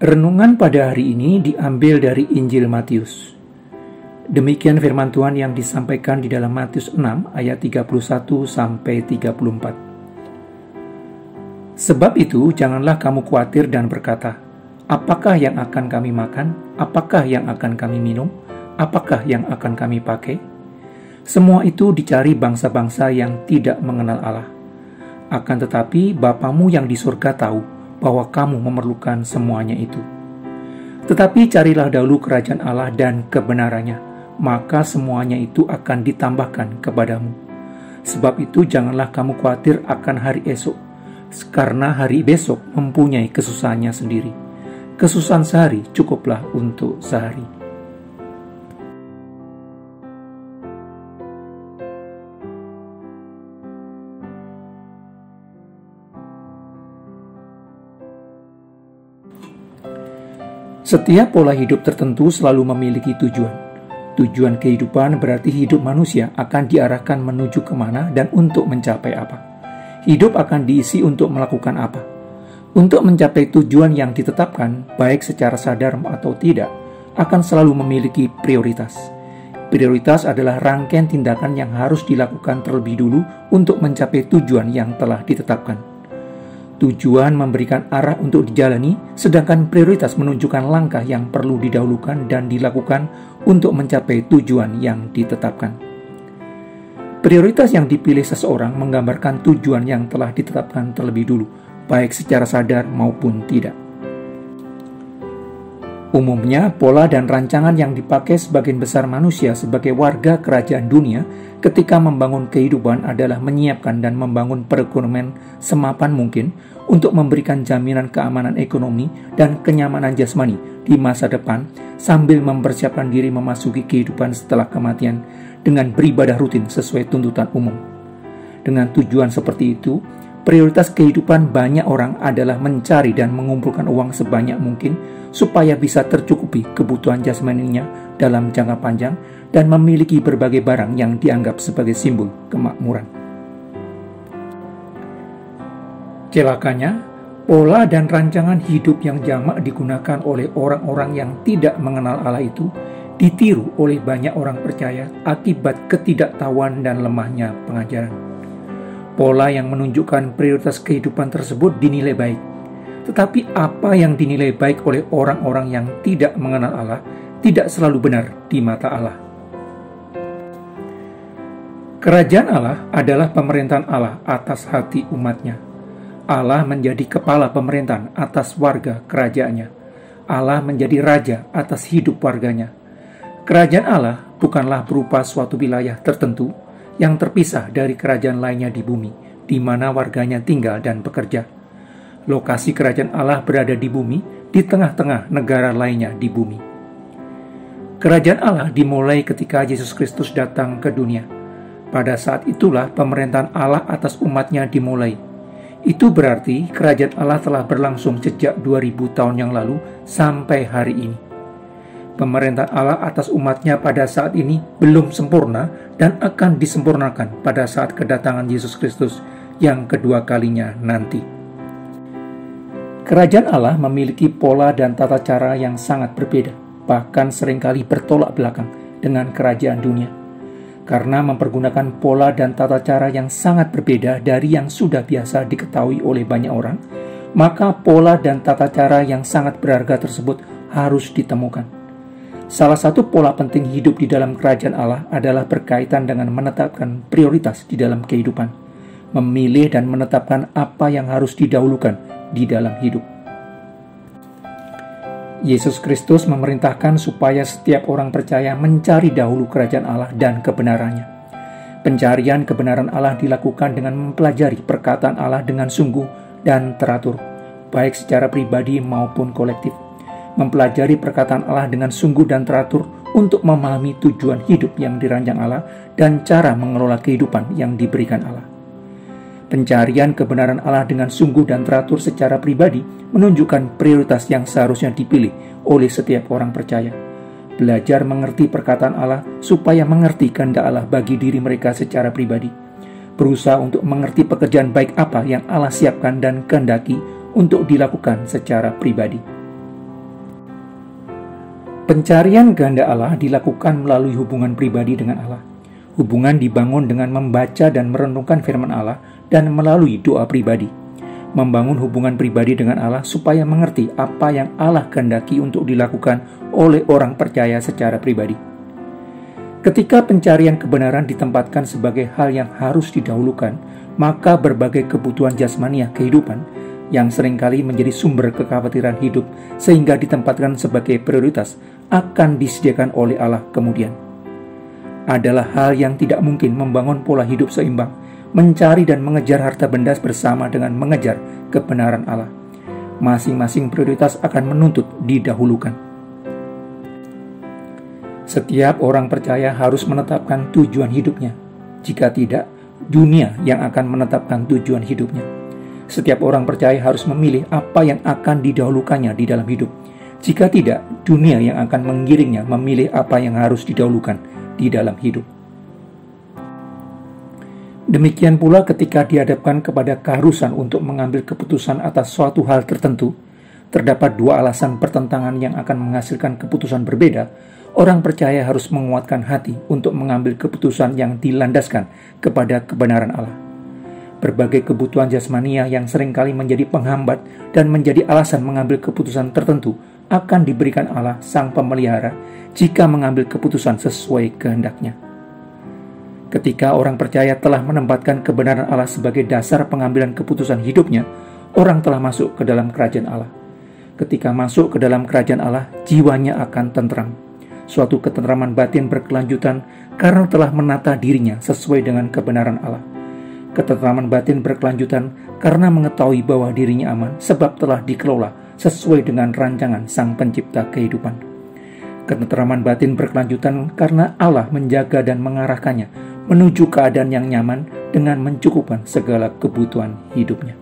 Renungan pada hari ini diambil dari Injil Matius. Demikian firman Tuhan yang disampaikan di dalam Matius 6 ayat 31 sampai 34. Sebab itu janganlah kamu khawatir dan berkata, apakah yang akan kami makan? Apakah yang akan kami minum? Apakah yang akan kami pakai? Semua itu dicari bangsa-bangsa yang tidak mengenal Allah. Akan tetapi Bapamu yang di surga tahu bahwa kamu memerlukan semuanya itu. Tetapi carilah dahulu kerajaan Allah dan kebenarannya, maka semuanya itu akan ditambahkan kepadamu. Sebab itu janganlah kamu khawatir akan hari esok, karena hari besok mempunyai kesusahannya sendiri. Kesusahan sehari cukuplah untuk sehari. Setiap pola hidup tertentu selalu memiliki tujuan. Tujuan kehidupan berarti hidup manusia akan diarahkan menuju kemana dan untuk mencapai apa. Hidup akan diisi untuk melakukan apa. Untuk mencapai tujuan yang ditetapkan, baik secara sadar atau tidak, akan selalu memiliki prioritas. Prioritas adalah rangkaian tindakan yang harus dilakukan terlebih dulu untuk mencapai tujuan yang telah ditetapkan. Tujuan memberikan arah untuk dijalani, sedangkan prioritas menunjukkan langkah yang perlu didahulukan dan dilakukan untuk mencapai tujuan yang ditetapkan. Prioritas yang dipilih seseorang menggambarkan tujuan yang telah ditetapkan terlebih dulu, baik secara sadar maupun tidak. Umumnya, pola dan rancangan yang dipakai sebagian besar manusia sebagai warga kerajaan dunia ketika membangun kehidupan adalah menyiapkan dan membangun perekonomian semapan mungkin untuk memberikan jaminan keamanan ekonomi dan kenyamanan jasmani di masa depan sambil mempersiapkan diri memasuki kehidupan setelah kematian dengan beribadah rutin sesuai tuntutan umum. Dengan tujuan seperti itu, prioritas kehidupan banyak orang adalah mencari dan mengumpulkan uang sebanyak mungkin supaya bisa tercukupi kebutuhan jasmaninya dalam jangka panjang dan memiliki berbagai barang yang dianggap sebagai simbol kemakmuran. Celakanya, pola dan rancangan hidup yang jamak digunakan oleh orang-orang yang tidak mengenal Allah itu ditiru oleh banyak orang percaya akibat ketidaktahuan dan lemahnya pengajaran. Pola yang menunjukkan prioritas kehidupan tersebut dinilai baik. Tetapi apa yang dinilai baik oleh orang-orang yang tidak mengenal Allah tidak selalu benar di mata Allah. Kerajaan Allah adalah pemerintahan Allah atas hati umatnya. Allah menjadi kepala pemerintahan atas warga kerajaannya. Allah menjadi raja atas hidup warganya. Kerajaan Allah bukanlah berupa suatu wilayah tertentu yang terpisah dari kerajaan lainnya di bumi, di mana warganya tinggal dan bekerja. Lokasi kerajaan Allah berada di bumi, di tengah-tengah negara lainnya di bumi. Kerajaan Allah dimulai ketika Yesus Kristus datang ke dunia. Pada saat itulah pemerintahan Allah atas umatnya dimulai. Itu berarti kerajaan Allah telah berlangsung sejak 2000 tahun yang lalu sampai hari ini. Pemerintahan Allah atas umatnya pada saat ini belum sempurna dan akan disempurnakan pada saat kedatangan Yesus Kristus yang kedua kalinya nanti. Kerajaan Allah memiliki pola dan tata cara yang sangat berbeda, bahkan seringkali bertolak belakang dengan kerajaan dunia. Karena mempergunakan pola dan tata cara yang sangat berbeda dari yang sudah biasa diketahui oleh banyak orang, maka pola dan tata cara yang sangat berharga tersebut harus ditemukan. Salah satu pola penting hidup di dalam kerajaan Allah adalah berkaitan dengan menetapkan prioritas di dalam kehidupan, memilih dan menetapkan apa yang harus didahulukan di dalam hidup. Yesus Kristus memerintahkan supaya setiap orang percaya mencari dahulu kerajaan Allah dan kebenarannya. Pencarian kebenaran Allah dilakukan dengan mempelajari perkataan Allah dengan sungguh dan teratur, baik secara pribadi maupun kolektif. Mempelajari perkataan Allah dengan sungguh dan teratur untuk memahami tujuan hidup yang dirancang Allah dan cara mengelola kehidupan yang diberikan Allah. Pencarian kebenaran Allah dengan sungguh dan teratur secara pribadi menunjukkan prioritas yang seharusnya dipilih oleh setiap orang percaya. Belajar mengerti perkataan Allah supaya mengerti kehendak Allah bagi diri mereka secara pribadi. Berusaha untuk mengerti pekerjaan baik apa yang Allah siapkan dan kehendaki untuk dilakukan secara pribadi. Pencarian kehendak Allah dilakukan melalui hubungan pribadi dengan Allah. Hubungan dibangun dengan membaca dan merenungkan firman Allah dan melalui doa pribadi. Membangun hubungan pribadi dengan Allah supaya mengerti apa yang Allah kehendaki untuk dilakukan oleh orang percaya secara pribadi. Ketika pencarian kebenaran ditempatkan sebagai hal yang harus didahulukan, maka berbagai kebutuhan jasmaniah kehidupan yang seringkali menjadi sumber kekhawatiran hidup sehingga ditempatkan sebagai prioritas akan disediakan oleh Allah kemudian. Adalah hal yang tidak mungkin membangun pola hidup seimbang, mencari dan mengejar harta benda bersama dengan mengejar kebenaran Allah. Masing-masing prioritas akan menuntut didahulukan. Setiap orang percaya harus menetapkan tujuan hidupnya. Jika tidak, dunia yang akan menetapkan tujuan hidupnya. Setiap orang percaya harus memilih apa yang akan didahulukannya di dalam hidup. Jika tidak, dunia yang akan menggiringnya memilih apa yang harus didahulukan di dalam hidup. Demikian pula ketika dihadapkan kepada keharusan untuk mengambil keputusan atas suatu hal tertentu, terdapat dua alasan pertentangan yang akan menghasilkan keputusan berbeda. Orang percaya harus menguatkan hati untuk mengambil keputusan yang dilandaskan kepada kebenaran Allah. Berbagai kebutuhan jasmania yang seringkali menjadi penghambat dan menjadi alasan mengambil keputusan tertentu akan diberikan Allah Sang Pemelihara jika mengambil keputusan sesuai kehendaknya. Ketika orang percaya telah menempatkan kebenaran Allah sebagai dasar pengambilan keputusan hidupnya, orang telah masuk ke dalam kerajaan Allah. Ketika masuk ke dalam kerajaan Allah, jiwanya akan tentram. Suatu ketentraman batin berkelanjutan karena telah menata dirinya sesuai dengan kebenaran Allah. Ketentraman batin berkelanjutan karena mengetahui bahwa dirinya aman sebab telah dikelola sesuai dengan rancangan Sang Pencipta kehidupan. Ketentraman batin berkelanjutan karena Allah menjaga dan mengarahkannya menuju keadaan yang nyaman dengan mencukupkan segala kebutuhan hidupnya.